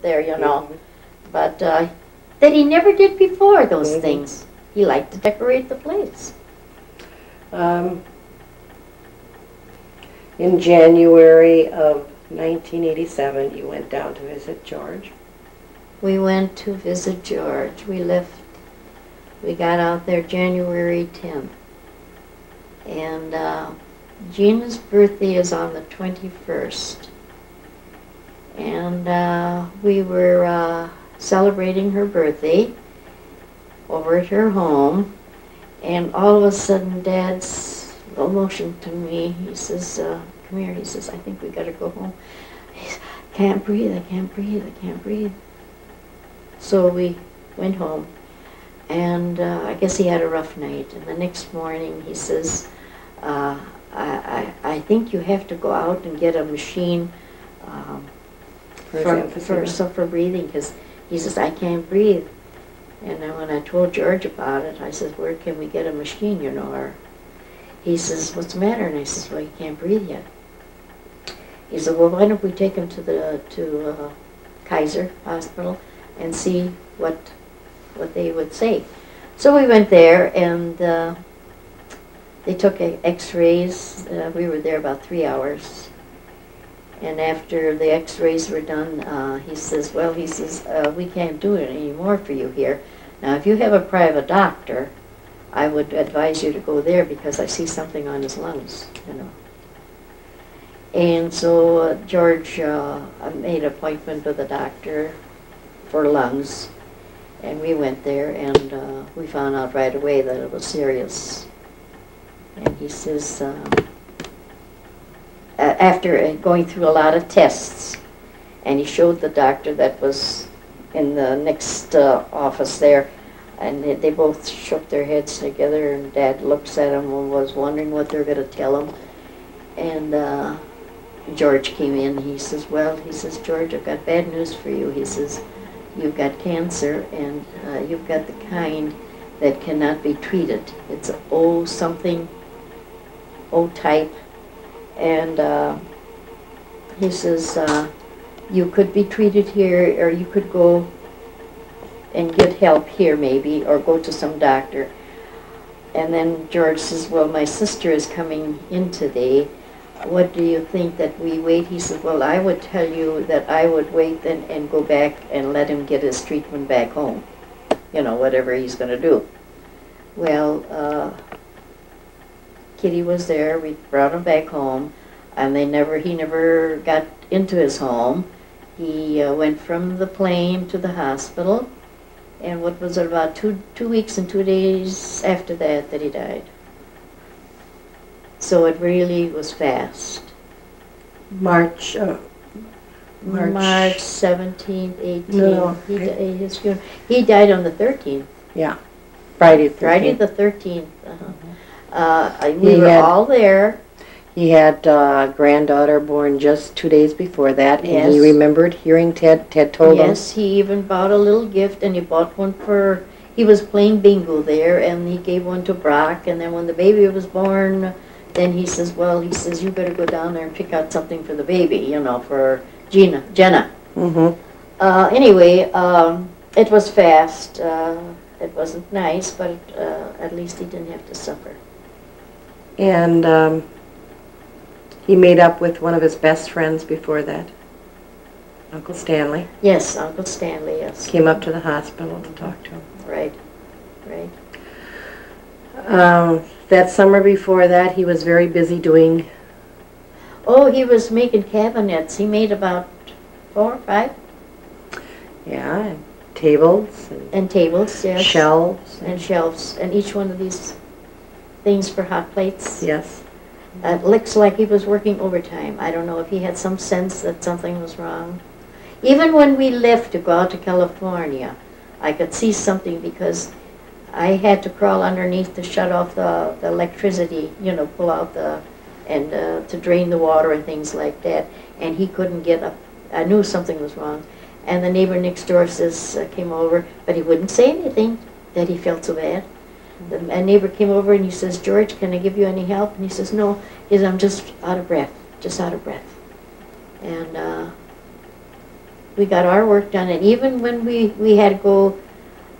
there, you know. But that he never did before, those things. He liked to decorate the place. In January of 1987, you went down to visit George. We went to visit George. We got out there January 10th. And Gina's birthday is on the 21st. And we were celebrating her birthday over at her home. And all of a sudden, Dad's motioned to me. He says, come here. He says, I think we got to go home. He says, I can't breathe, I can't breathe, I can't breathe. So we went home. And I guess he had a rough night. And the next morning, he says, I think you have to go out and get a machine for breathing, because he says, I can't breathe. And then when I told George about it, I said, where can we get a machine, you know? Or he says, what's the matter? And I says, well, you can't breathe yet. He said, well, why don't we take him to Kaiser Hospital and see what they would say. So we went there, and they took x-rays. We were there about 3 hours. And after the x-rays were done, he says, well, he says, we can't do it anymore for you here. Now, if you have a private doctor, I would advise you to go there, because I see something on his lungs, you know. And so George made an appointment with a doctor for lungs, and we went there, and we found out right away that it was serious. And he says, after going through a lot of tests, and he showed the doctor that was in the next office there, and they both shook their heads together, and Dad looks at him and was wondering what they're going to tell him. And George came in. He says, well, he says, George, I've got bad news for you. He says, you've got cancer, and you've got the kind that cannot be treated. It's O something, O type. And he says, you could be treated here, or you could go and get help here maybe, or go to some doctor. And then George says, well, my sister is coming in today. What do you think that we wait? He said, well, I would tell you that I would wait and go back and let him get his treatment back home. You know, whatever he's going to do. Well, Kitty was there. We brought him back home, and he never got into his home. He went from the plane to the hospital, and what was it, about two weeks and 2 days after that he died. So it really was fast. March 17th, 18th. No. His funeral. He died on the 13th. Yeah, Friday the 13th. Friday the 13th. We were all there. He had a granddaughter born just 2 days before that, and yes. He remembered hearing Ted told him. Yes, he even bought a little gift, and he bought one for, he was playing bingo there, and he gave one to Brock, and then when the baby was born, then he says, well, he says, you better go down there and pick out something for the baby, you know, for Jenna. Anyway, it was fast. It wasn't nice, but at least he didn't have to suffer. And he made up with one of his best friends before that, Uncle Stanley. Yes, Uncle Stanley, yes. Came up to the hospital to talk to him. Right, right. That summer before that, he was very busy doing... Oh, he was making cabinets. He made about 4 or 5. Yeah, and tables. And tables, yes. Shelves. And shelves. And each one of these things for hot plates. Yes. It looks like he was working overtime. I don't know if he had some sense that something was wrong. Even when we left to go out to California, I could see something, because I had to crawl underneath to shut off the electricity, you know, pull out and to drain the water and things like that. And he couldn't get up. I knew something was wrong. And the neighbor next door came over, but he wouldn't say anything that he felt so bad. The neighbor came over and he says, George, can I give you any help? And he says, no. He says, I'm just out of breath, just out of breath. And we got our work done, and even when we had to go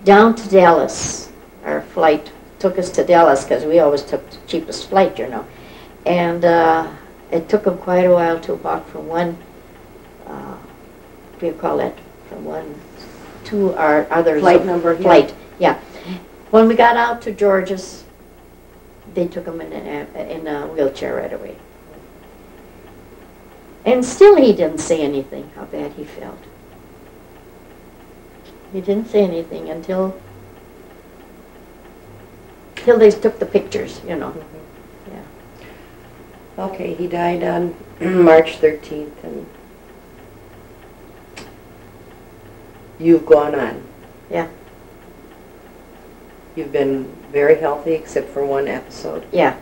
down to Dallas, our flight took us to Dallas because we always took the cheapest flight, you know. And it took them quite a while to walk from one, what do you call it, from one to our other Flight number. Flight, yeah. When we got out to George's, they took him in a wheelchair right away. And still he didn't say anything, how bad he felt. He didn't say anything until they took the pictures, you know. Yeah. Okay, he died on March 13th, and you've gone on. Yeah. You've been very healthy except for one episode. Yeah.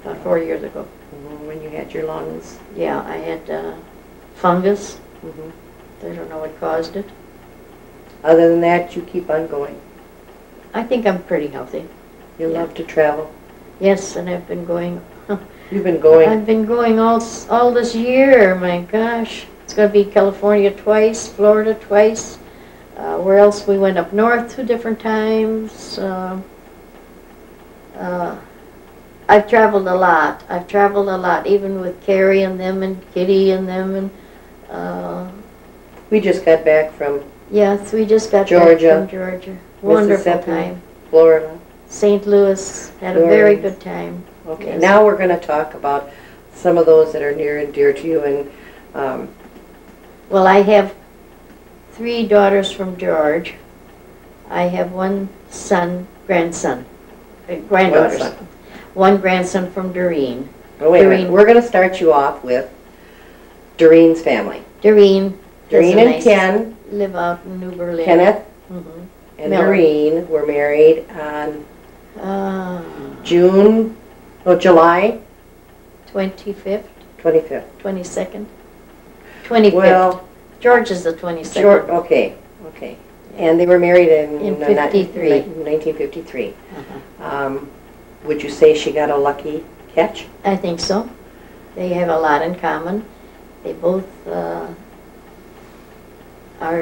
About 4 years ago. When you had your lungs. Yeah, I had fungus. I don't know what caused it. Other than that, you keep on going. I think I'm pretty healthy. You love to travel. Yes, and I've been going. You've been going. I've been going all this year. My gosh, it's going to be California twice, Florida twice. Where else? We went up north 2 different times. I've traveled a lot. I've traveled a lot, even with Carrie and them and Kitty and them and. We just got back from. Yes, we just got Georgia, back from Georgia. Wonderful time. Florida. St. Louis, had a very good time. Okay, Yes. now we're going to talk about some of those that are near and dear to you. And well, I have 3 daughters from George. I have 1 son, grandson, granddaughters. One grandson from Doreen. Oh, wait a minute. We're going to start you off with Doreen's family. Doreen and Ken live out in New Berlin. Kenneth and Miller. Doreen were married on July 25th, 25th. 22nd, 25th. Well, George is the 22nd. Okay. And they were married in 53. 1953. Would you say she got a lucky catch? I think so. They have a lot in common. They both are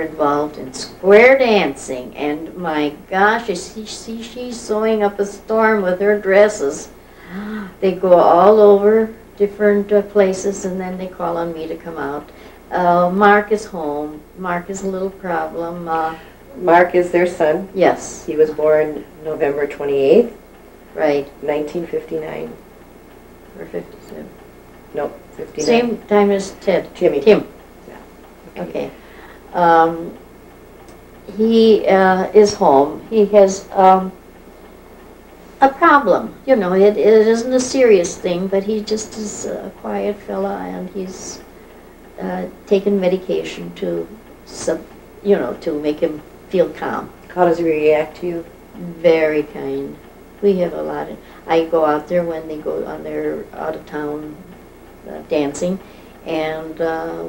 involved in square dancing, and my gosh, she's sewing up a storm with her dresses. They go all over different places, and then they call on me to come out. Mark is home. Mark is a little problem. Mark is their son. Yes. He was born November 28th. Right. 1959. Or 57. No, 59. Same time as Ted. Tim. Yeah. Okay. He is home. He has a problem. You know, it isn't a serious thing, but he just is a quiet fella, and he's taken medication to make him feel calm. How does he react to you? Very kind. We have a lot of. I go out there when they go on their out of town dancing, and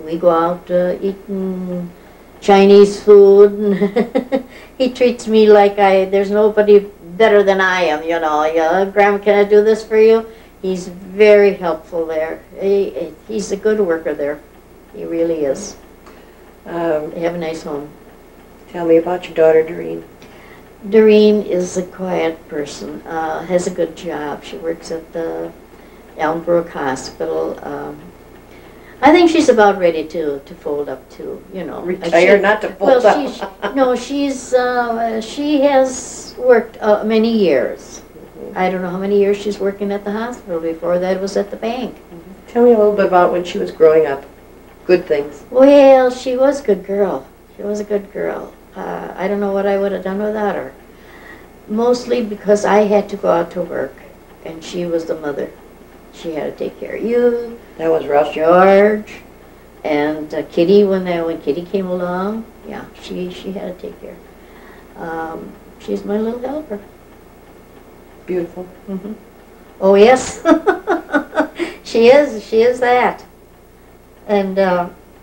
we go out eating Chinese food. And he treats me like there's nobody better than I am. You know, Grandma, can I do this for you? He's very helpful there. He's a good worker there. He really is. They have a nice home. Tell me about your daughter, Doreen. Doreen is a quiet person, has a good job. She works at the Elmbrook Hospital. I think she's about ready to fold up too, you know. Retire, not to fold up. No, she has worked many years. I don't know how many years she's working at the hospital. Before that, it was at the bank. Tell me a little bit about when she was growing up. Good things. Well, she was a good girl. She was a good girl. I don't know what I would have done without her. Mostly because I had to go out to work, and she was the mother. She had to take care of you. That was rough. George, and Kitty. When Kitty came along, yeah, she had to take care. She's my little helper. Beautiful. Oh yes, she is. She is that. And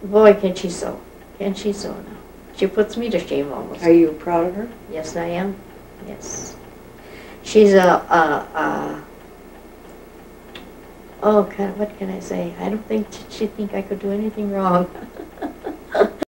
boy, can she sew? Can she sew now? She puts me to shame almost. Are you proud of her? Yes, I am. Yes. She's oh, God, what can I say? I don't think she'd think I could do anything wrong.